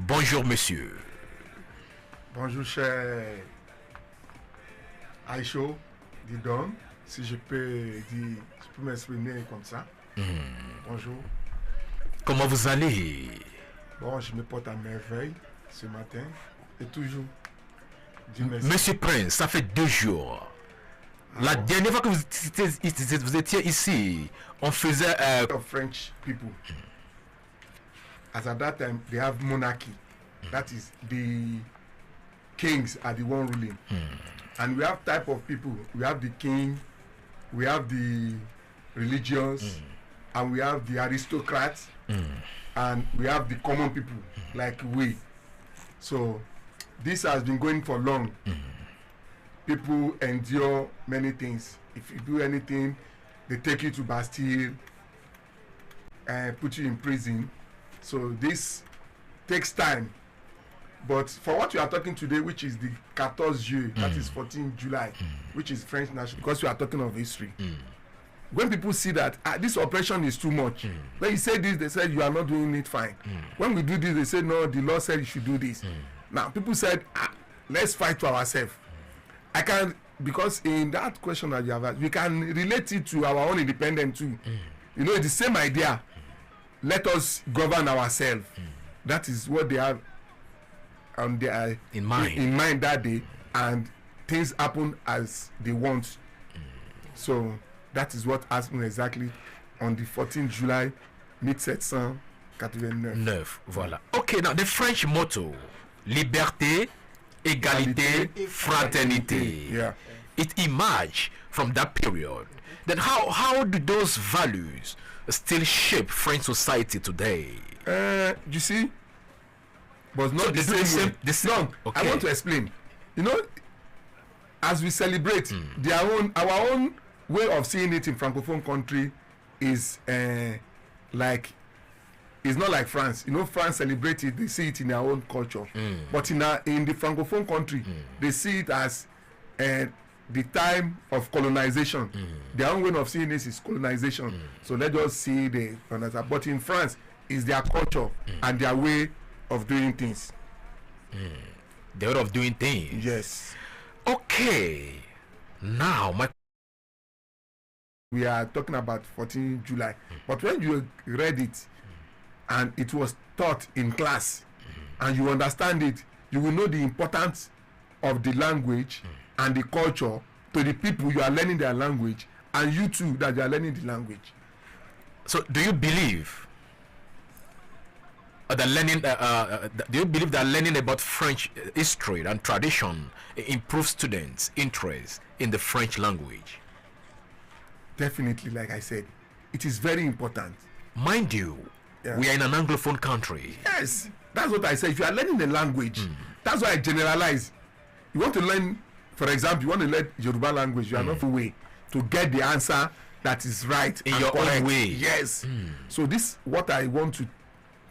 Bonjour, monsieur. Bonjour, cher ISHOW, dis donc, si je peux m'exprimer comme ça. Bonjour. Comment vous allez? Bon, je me porte à merveille ce matin et toujours. Dieu merci. Monsieur Prince, ça fait 2 jours. La dernière fois que vous étiez ici, on faisait... Of French people. As at that time, they have monarchy. That is, the kings are the one ruling. And we have type of people. We have the king, we have the religious, and we have the aristocrats, and we have the common people, like we. So this has been going for long. People endure many things. If you do anything, they take you to Bastille and put you in prison. So this takes time. But for what we are talking today, which is the 14 Juillet, that is 14 July, which is French national, because we are talking of history. When people see that this operation is too much, when you say this, they say you are not doing it fine. When we do this, they say no, the law said you should do this. Now people said, let's fight for ourselves. I can, because in that question that you have asked, we can relate it to our own independence too. You know, it's the same idea. Let us govern ourselves. That is what they have on their in mind that day, and things happen as they want. So that is what happened exactly on the 14th July 1789. Voilà. Okay, now the French motto, liberté, égalité, fraternité. Yeah. It emerged from that period. Then how do those values still shape French society today? You see, but not So the they do same way. the same. No, Okay. I want to explain. You know, as we celebrate our own way of seeing it in francophone country is like, it's not like France. You know, France celebrate it, they see it in their own culture. But in the francophone country, they see it as the time of colonization. Their own way of seeing this is colonization. So let us see the colonizer. But in France, it's their culture and their way of doing things. The way of doing things. Yes. Okay. Now We are talking about 14 July. But when you read it and it was taught in class and you understand it, you will know the importance of the language and the culture to the people you are learning their language, and you too that you are learning the language. So do you believe that learning do you believe that learning about French history and tradition improves students' interest in the French language? Definitely, like I said, it is very important. Mind you, we are in an Anglophone country. Yes, that's what I say. If you are learning the language, that's why I generalize. You want to learn, for example, you want to learn Yoruba language, you are not the way to get the answer that is right In and your correct. own way. Yes. So this what I want to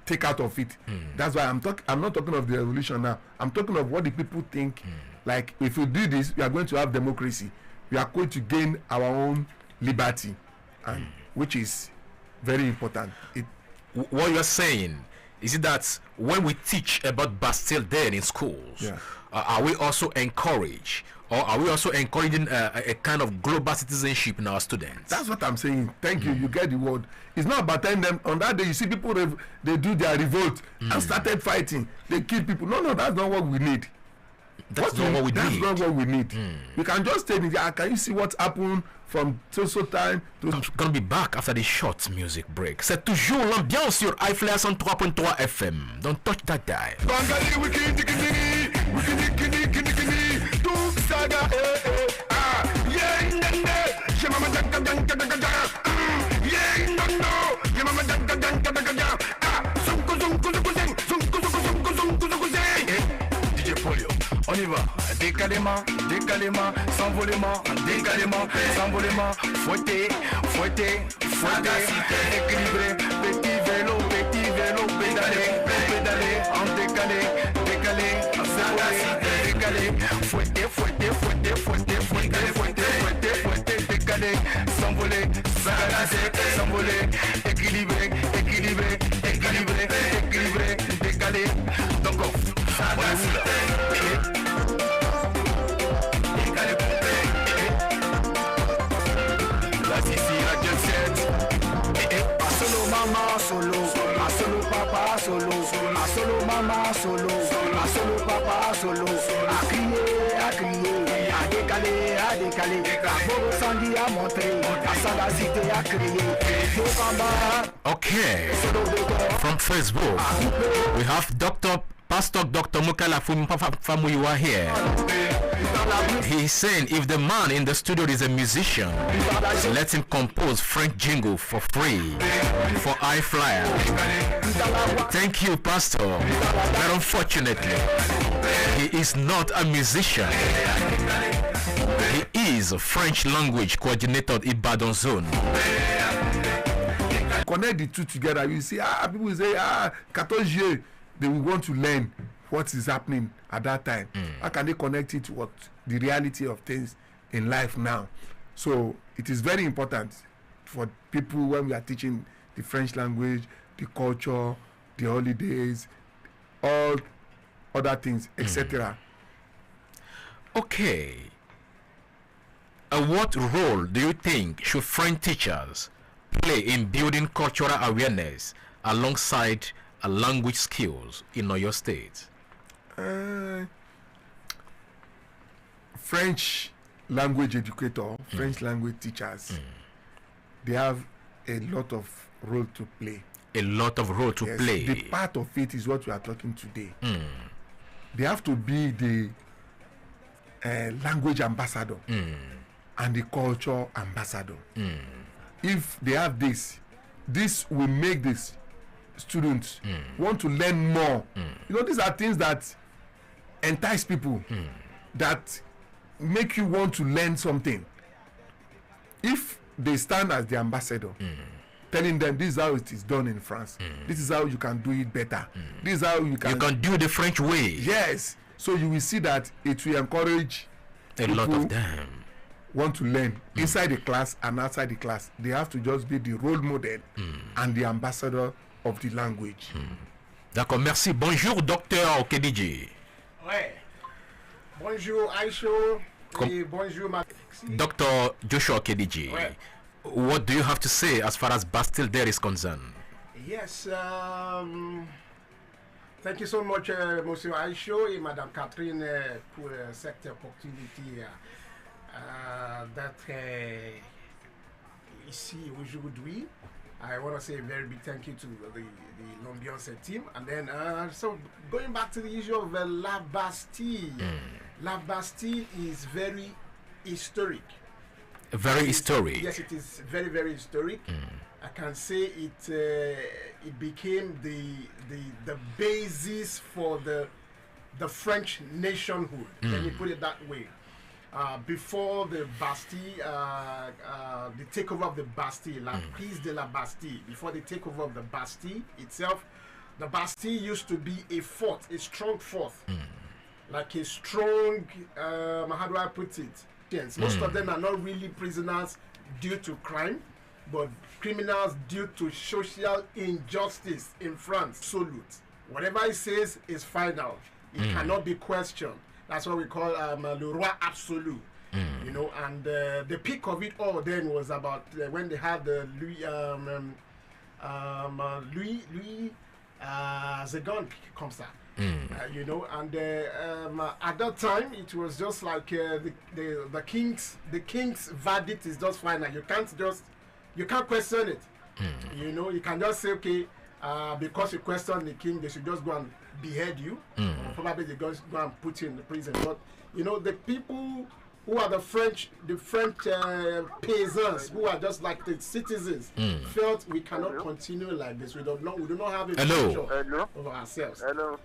take out of it. That's why I'm not talking of the revolution now. I'm talking of what the people think. Like, if we do this, we are going to have democracy. We are going to gain our own liberty, and which is very important. What you're saying is it that when we teach about Bastille then in schools, are we also encouraged, or are we also encouraging a kind of global citizenship in our students? That's what I'm saying. Thank you. You get the word. It's not about telling them on that day. You see people they do their revolt and started fighting. They kill people. No, that's not what we need. That's not what we That's need. not what we need. We can just tell them, can you see what happened from so time to... I'm gonna be back after the short music break. C'est toujours l'ambiance sur I-FLIER 103.3 FM. Don't touch that dial. On y va, décalément, décalément, s'envolement, décalément, s'envolement, fouetter, fouetter, fouetter, équilibré, petit vélo, pédaler, pédaler, en décalé, décalé, s'envoler, décalé, fouetter, fouetter, fouetter, fouetter, fouetter, fouetter, fouetter, fouetter, décalé, s'envoler, s'envoler, équilibré, équilibré, équilibré, équilibré, décalé. Donc Mama solo, a solo papa solo, a solo mama solo, a solo papa solo, a crier, à décaler, à Bobo Sandy à montrer, à Sagacité à crier. Okay, from Facebook, we have Pastor Dr. Mukala Famuyiwa here. He's saying if the man in the studio is a musician, let him compose French jingle for free for I-FLIER. Thank you, Pastor. But unfortunately, he is not a musician. He is a French language coordinator at IBADAN zone. Connect the two together. You see, people say, 14 years, they will want to learn what is happening at that time. How can they connect it to what the reality of things in life now? So it is very important for people when we are teaching the French language, the culture, the holidays, all other things, etc. Okay. What role do you think should French teachers play in building cultural awareness alongside language skills in your state? French language educator, French language teachers, they have a lot of role to play. A lot of role to play. The part of it is what we are talking today. They have to be the language ambassador and the culture ambassador. If they have this will make this students want to learn more. You know, these are things that entice people, that make you want to learn something. If they stand as the ambassador, telling them this is how it is done in France, this is how you can do it better, this is how you can do the French way. Yes, so you will see that it will encourage a lot of them want to learn inside the class and outside the class. They have to just be the role model and the ambassador of the language. D'accord, merci. Bonjour, docteur Okediji. Ouais. Bonjour, ISHOW. Et bonjour, Dr. Joshua Okediji. Ouais. What do you have to say as far as Bastille Day is concerned? Yes, thank you so much, Monsieur ISHOW et Madame Catherine, pour cette opportunité d'être ici aujourd'hui. I want to say a very big thank you to the L'Ambiance team. And then, so going back to the issue of La Bastille. La Bastille is very historic. Very historic. Yes, it is very, very historic. I can say it became the basis for the French nationhood. Let me put it that way. Before the Bastille, the takeover of the Bastille, la prise de la Bastille, before the takeover of the Bastille itself, the Bastille used to be a fort, a strong fort, like a strong, how do I put it? Most of them are not really prisoners due to crime, but criminals due to social injustice in France. Absolute. Whatever it says is final. It cannot be questioned. That's what we call le roi absolu, you know. And the peak of it all then was about when they had the Louis Zegon comme ça, you know. And at that time it was just like the king's verdict is just final. You can't question it. You know, you can just say, okay, because you question the king, they should just go and behead you. Probably they just go and put you in the prison. But you know, the people who are the French peasants, who are just like the citizens, felt we cannot continue like this. We do not have a future of ourselves.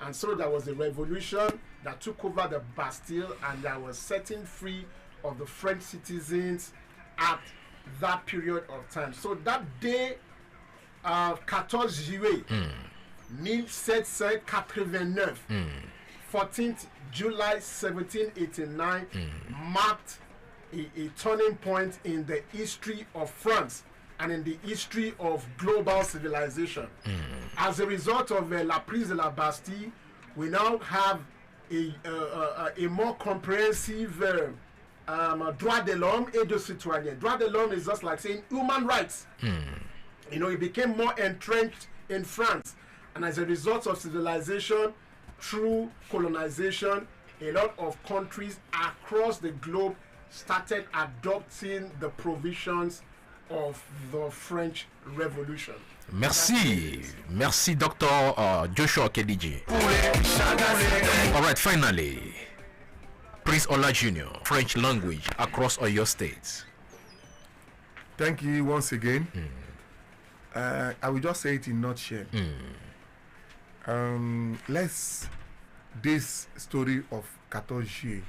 And so there was a revolution that took over the Bastille, and that was setting free of the French citizens at that period of time. So that day, 14 juillet 1789, 14th July 1789, marked a turning point in the history of France and in the history of global civilization. As a result of la prise de la Bastille, we now have a more comprehensive droit de l'homme et de citoyen. Droit de l'homme is just like saying human rights. You know, it became more entrenched in France, and as a result of civilization through colonization, a lot of countries across the globe started adopting the provisions of the French Revolution. Merci Dr. Joshua Kediji. All right, finally, Prince Ola Jr., French language across Oyo states. Thank you once again. I will just say it in a nutshell. Let's this story of 14 juillet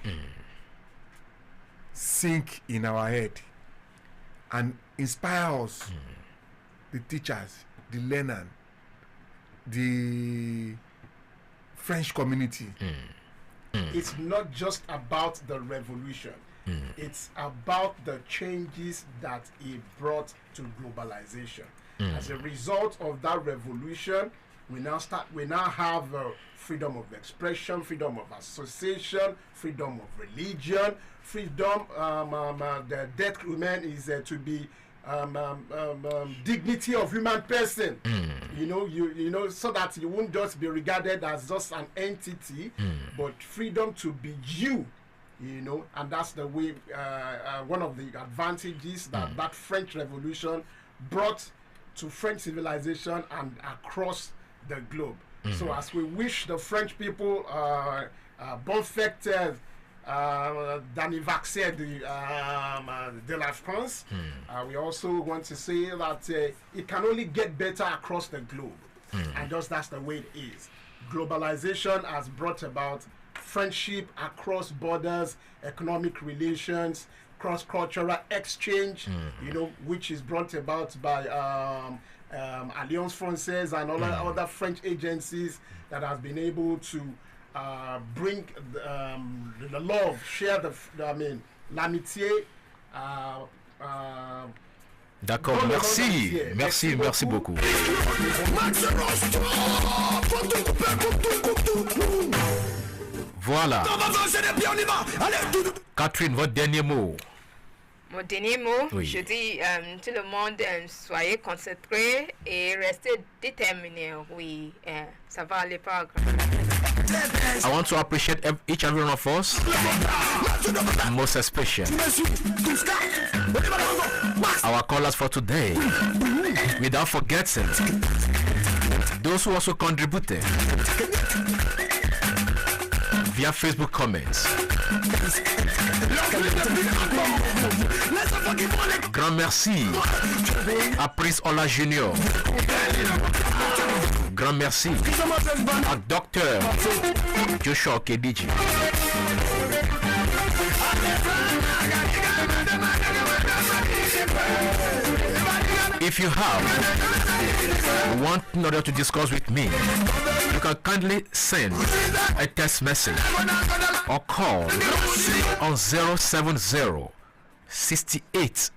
sink in our head and inspire us, the teachers, the learners, the French community. It's not just about the revolution. It's about the changes that it brought to globalization. As a result of that revolution, we now have freedom of expression, freedom of association, freedom of religion, freedom. The death human is to be dignity of human person. You know, so that you won't just be regarded as just an entity, but freedom to be you. You know, and that's the way. One of the advantages that French Revolution brought to French civilization and across the globe. So as we wish the French people bon fête d'anniversaire de la France, we also want to say that it can only get better across the globe. And just that's the way it is. Globalization has brought about friendship across borders, economic relations, cross-cultural exchange, you know, which is brought about by Alliance Française and other French agencies that has been able to bring the love, share l'amitié. D'accord, merci beaucoup. Voilà. Catherine, votre dernier mot. Mon dernier mot, Oui. je dis tout le monde, soyez concentrés et restez déterminés. Oui, ça va aller pas. I want to appreciate each and every one of us, most especially our callers for today, without forgetting those who also contributed via Facebook comments. Grand merci à Prince Ola Jr. Grand merci à Dr. Joshua Kediji. If you have one in order to discuss with me, you can kindly send a text message or call on 070 68